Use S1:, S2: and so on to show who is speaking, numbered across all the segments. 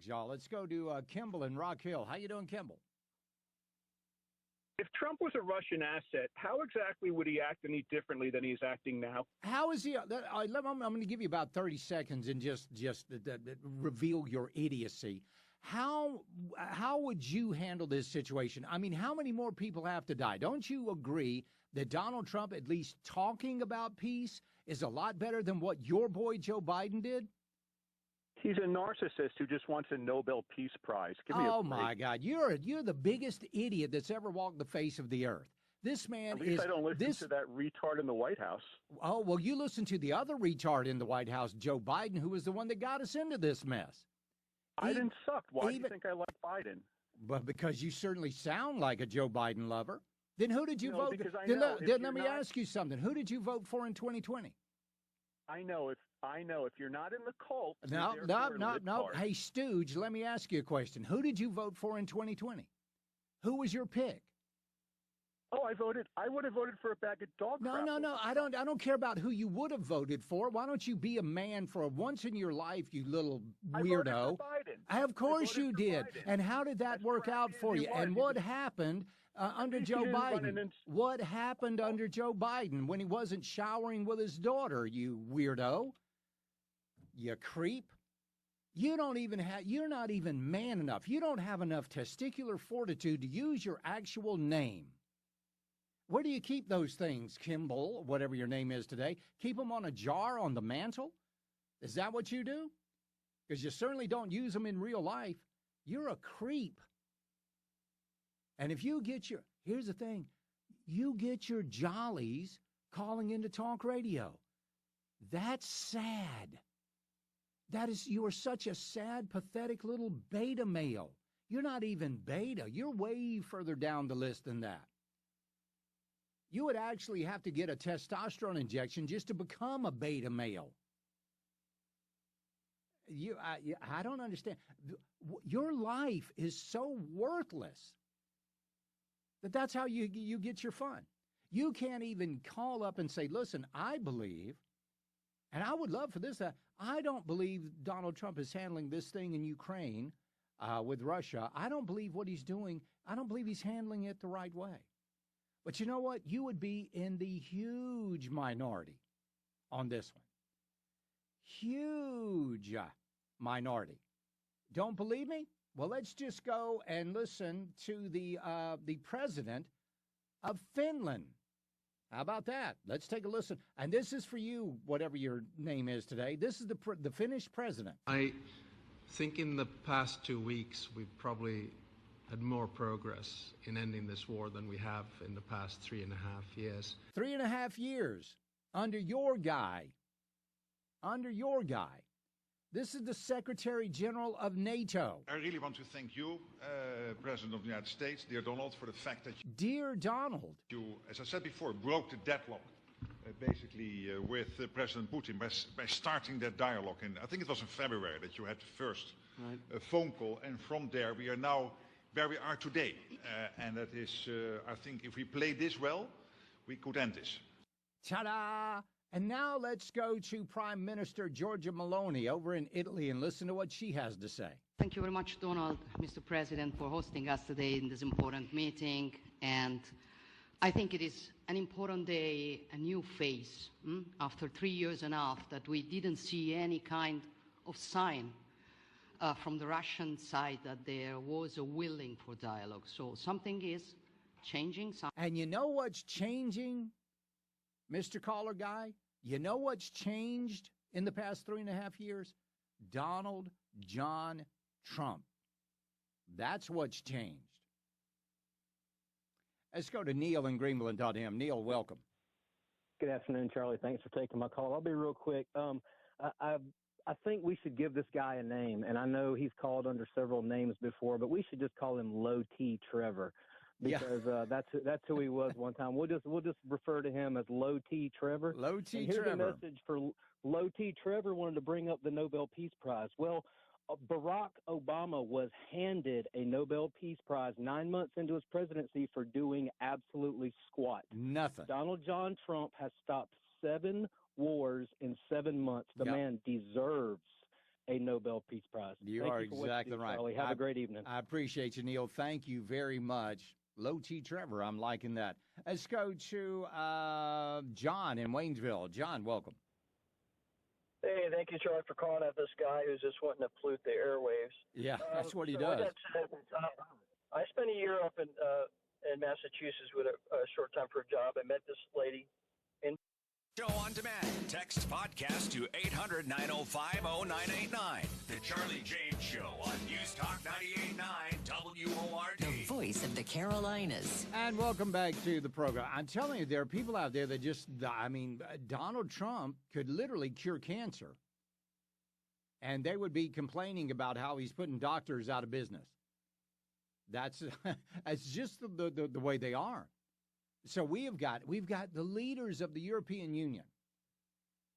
S1: topics, y'all. Let's go to Kimball in Rock Hill. How you doing, Kimball?
S2: If Trump was a Russian asset, how exactly would he act any differently than he's acting now?
S1: How is he? I'm going to give you about 30 seconds and just reveal your idiocy. How would you handle this situation? I mean, how many more people have to die? Don't you agree that Donald Trump, at least talking about peace, is a lot better than what your boy Joe Biden did?
S2: He's a narcissist who just wants a Nobel Peace Prize. Give me a break.
S1: Oh, my God. You're the biggest idiot that's ever walked the face of the earth. This man
S2: At least
S1: is.
S2: I don't listen to that retard in the White House.
S1: Oh, well, you listen to the other retard in the White House, Joe Biden, who was the one that got us into this mess.
S2: Biden sucked. Why do you think I like Biden?
S1: But because you certainly sound like a Joe Biden lover. Then who did you vote?
S2: Then
S1: let me ask you something. Who did you vote for in 2020?
S2: I know if you're not in the cult.
S1: No. Hey, Stooge, let me ask you a question. Who did you vote for in 2020? Who was your pick?
S2: Oh, I would have voted for a bag of dog crap.
S1: No. I don't care about who you would have voted for. Why don't you be a man for once in your life, you little weirdo?
S2: I voted for Biden.
S1: Of course you did.
S2: Biden.
S1: And how did that work out for you? And what happened under Joe Biden? What happened under Joe Biden when he wasn't showering with his daughter, you weirdo? You creep. You're not even man enough. You don't have enough testicular fortitude to use your actual name. Where do you keep those things, Kimball, whatever your name is today? Keep them on a jar on the mantle? Is that what you do? Because you certainly don't use them in real life. You're a creep. And if you get here's the thing, you get your jollies calling into talk radio. That's sad. You are such a sad, pathetic little beta male. You're not even beta. You're way further down the list than that. You would actually have to get a testosterone injection just to become a beta male. I don't understand. Your life is so worthless that's how you get your fun. You can't even call up and say, listen, I believe, and I would love for this, I don't believe Donald Trump is handling this thing in Ukraine with Russia. I don't believe what he's doing. I don't believe he's handling it the right way. But you know what? You would be in the huge minority on this one. Huge minority. Don't believe me? Well, let's just go and listen to the president of Finland. How about that? Let's take a listen. And this is for you, whatever your name is today. This is the Finnish president.
S3: I think in the past 2 weeks, we've probably had more progress in ending this war than we have in the past 3.5 years.
S1: 3.5 years under your guy. Under your guy. This is the Secretary General of NATO.
S4: I really want to thank you, President of the United States, dear Donald, for the fact that
S1: Dear Donald.
S4: You, as I said before, broke the deadlock, basically, with President Putin by starting that dialogue. And I think it was in February that you had the first phone call. And from there, we are now where we are today. And that is, I think, if we play this well, we could end this.
S1: Ta-da! And now let's go to Prime Minister Giorgia Meloni over in Italy and listen to what she has to say.
S5: Thank you very much, Donald, Mr. President, for hosting us today in this important meeting. And I think it is an important day, a new phase, after 3 years and a half that we didn't see any kind of sign from the Russian side that there was a willing for dialogue. So something is changing.
S1: And you know what's changing, Mr. Caller Guy? You know what's changed in the past 3.5 years? Donald John Trump. That's what's changed. Let's go to Neil in Greenville.m. Neil, welcome.
S6: Good afternoon, Charlie. Thanks for taking my call. I'll be real quick. I think we should give this guy a name, and I know he's called under several names before, but we should just call him Low T Trevor, because that's who he was one time. We'll just refer to him as Low T Trevor.
S1: Low T
S6: and here's
S1: Trevor.
S6: a message for Low T Trevor. Wanted to bring up the Nobel Peace Prize. Well, Barack Obama was handed a Nobel Peace Prize 9 months into his presidency for doing absolutely squat.
S1: Nothing.
S6: Donald John Trump has stopped 7 wars in 7 months. The man deserves a Nobel Peace Prize.
S1: You are exactly right.
S6: Charlie. Have a great evening.
S1: I appreciate you, Neil. Thank you very much. Low T Trevor, I'm liking that. Let's go to John in Waynesville. John, welcome.
S7: Hey, thank you, Charlie, for calling out this guy who's just wanting to pollute the airwaves.
S1: Yeah, that's what he
S7: does.
S1: does.
S7: I spent a year up in Massachusetts with a short time for a job. I met this lady.
S8: Show on demand. Text podcast to 800-905-0989. The Charlie James Show on News Talk 98.9 WORD.
S9: The voice of the Carolinas.
S1: And welcome back to the program. I'm telling you, there are people out there that just, Donald Trump could literally cure cancer. And they would be complaining about how he's putting doctors out of business. That's just the way they are. So we've got the leaders of the European Union.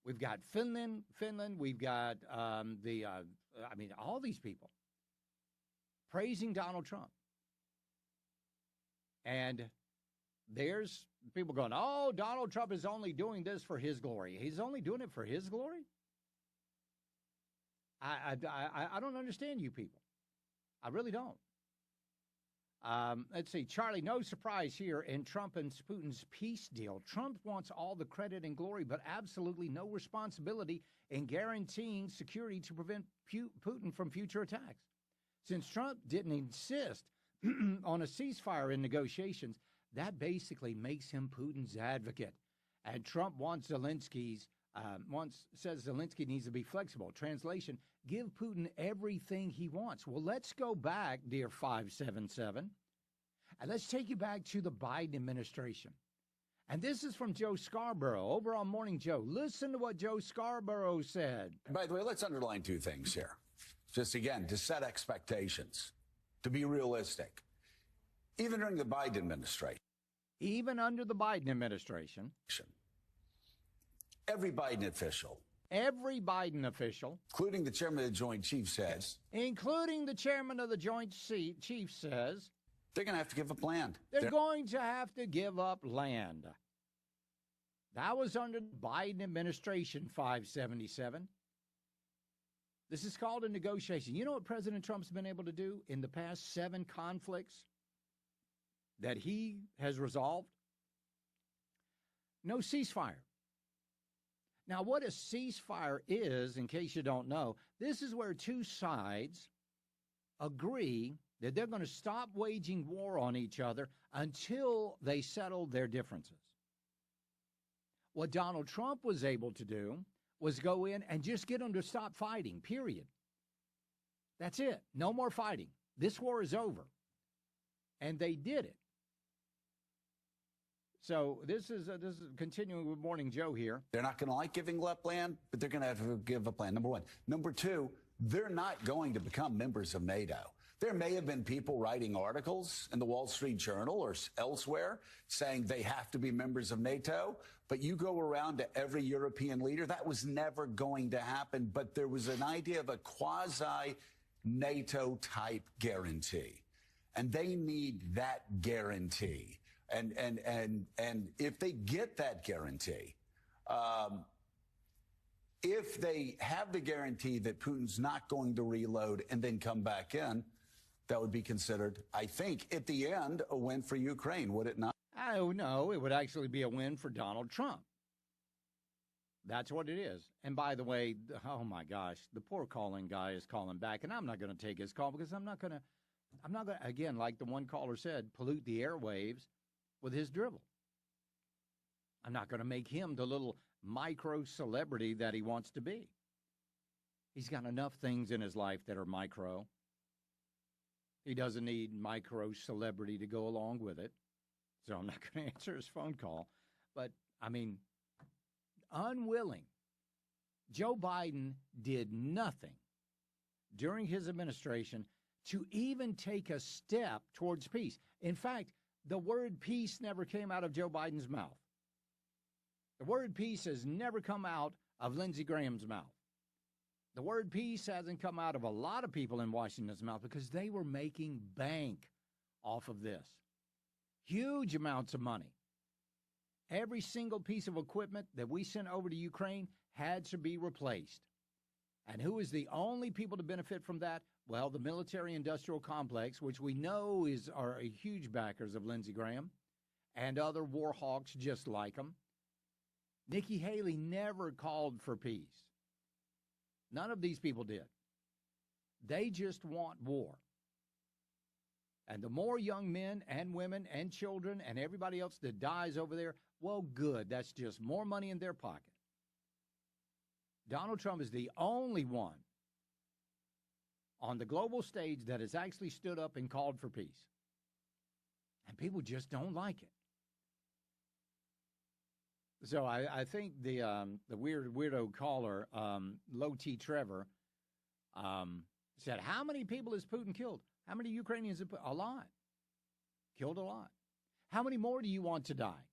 S1: We've got Finland. We've got all these people praising Donald Trump. And there's people going, oh, Donald Trump is only doing this for his glory. He's only doing it for his glory? I don't understand you people. I really don't. Let's see, Charlie, no surprise here in Trump and Putin's peace deal. Trump wants all the credit and glory, but absolutely no responsibility in guaranteeing security to prevent Putin from future attacks. Since Trump didn't insist on a ceasefire in negotiations, that basically makes him Putin's advocate. And Trump wants says Zelensky needs to be flexible. Translation, give Putin everything he wants. Well, let's go back, dear 577, and let's take you back to the Biden administration. And this is from Joe Scarborough over on Morning Joe. Listen to what Joe Scarborough said.
S10: By the way, let's underline two things here. Just again, to set expectations, to be realistic. Even during the Biden administration.
S1: Even under the Biden administration.
S10: Every Biden official,
S1: including
S10: the chairman of the Joint Chiefs, says,
S1: including the chairman of the Joint Chiefs says,
S10: they're going to have to give up land.
S1: They're going to have to give up land. That was under the Biden administration, 577. This is called a negotiation. You know what President Trump's been able to do in the past 7 conflicts that he has resolved? No ceasefire. Now, what a ceasefire is, in case you don't know, this is where two sides agree that they're going to stop waging war on each other until they settle their differences. What Donald Trump was able to do was go in and just get them to stop fighting, period. That's it. No more fighting. This war is over. And they did it. So this is continuing with Morning Joe here.
S10: They're not going to like giving up land, but they're going to have to give up land, number one. Number two, they're not going to become members of NATO. There may have been people writing articles in the Wall Street Journal or elsewhere saying they have to be members of NATO, but you go around to every European leader, that was never going to happen. But there was an idea of a quasi-NATO type guarantee, and they need that guarantee. And if they get that guarantee, if they have the guarantee that Putin's not going to reload and then come back in, that would be considered, I think, at the end, a win for Ukraine, would it not?
S1: Oh, no, it would actually be a win for Donald Trump. That's what it is. And by the way, oh my gosh, the poor calling guy is calling back, and I'm not going to take his call because I'm not going to, again, like the one caller said, pollute the airwaves with his drivel. I'm not going to make him the little micro celebrity that he wants to be. He's got enough things in his life that are micro. He doesn't need micro celebrity to go along with it. So I'm not going to answer his phone call. But, I mean, unwilling. Joe Biden did nothing during his administration to even take a step towards peace. In fact, the word peace never came out of Joe Biden's mouth. The word peace has never come out of Lindsey Graham's mouth. The word peace hasn't come out of a lot of people in Washington's mouth because they were making bank off of this. Huge amounts of money. Every single piece of equipment that we sent over to Ukraine had to be replaced. And who is the only people to benefit from that? Well, the military-industrial complex, which we know are huge backers of Lindsey Graham and other war hawks just like him. Nikki Haley never called for peace. None of these people did. They just want war. And the more young men and women and children and everybody else that dies over there, well, good. That's just more money in their pocket. Donald Trump is the only one on the global stage that has actually stood up and called for peace. And people just don't like it. So I think the weirdo caller, Low T. Trevor, said, how many people has Putin killed? How many Ukrainians have a lot? Killed a lot. How many more do you want to die?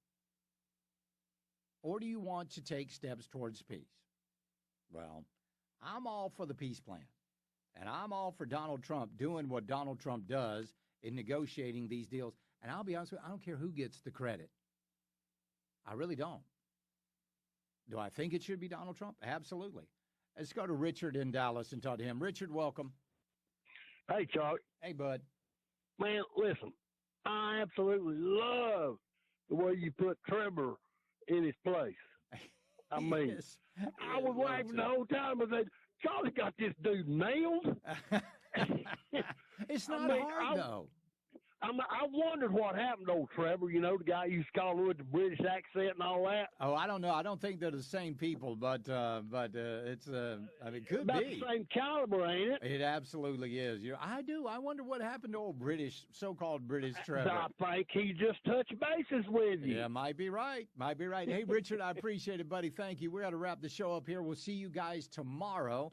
S1: Or do you want to take steps towards peace? Well, I'm all for the peace plan. And I'm all for Donald Trump doing what Donald Trump does in negotiating these deals. And I'll be honest with you, I don't care who gets the credit. I really don't. Do I think it should be Donald Trump? Absolutely. Let's go to Richard in Dallas and talk to him. Richard, welcome.
S11: Hey, Chuck.
S1: Hey, bud.
S11: Man, listen, I absolutely love the way you put Trevor in his place. I mean,
S1: yes.
S11: I was laughing the whole time. I said, Charlie got this dude nailed.
S1: It's not hard, though.
S11: I wondered what happened to old Trevor, you know, the guy you used to call him with the British accent and all that.
S1: Oh, I don't know. I don't think they're the same people, but it's, I mean, it could
S11: About
S1: be.
S11: the same caliber, ain't it?
S1: It absolutely is. I do. I wonder what happened to old so-called British Trevor.
S11: I think he just touched bases with you.
S1: Yeah, might be right. Might be right. Hey, Richard, I appreciate it, buddy. Thank you. We're going to wrap the show up here. We'll see you guys tomorrow.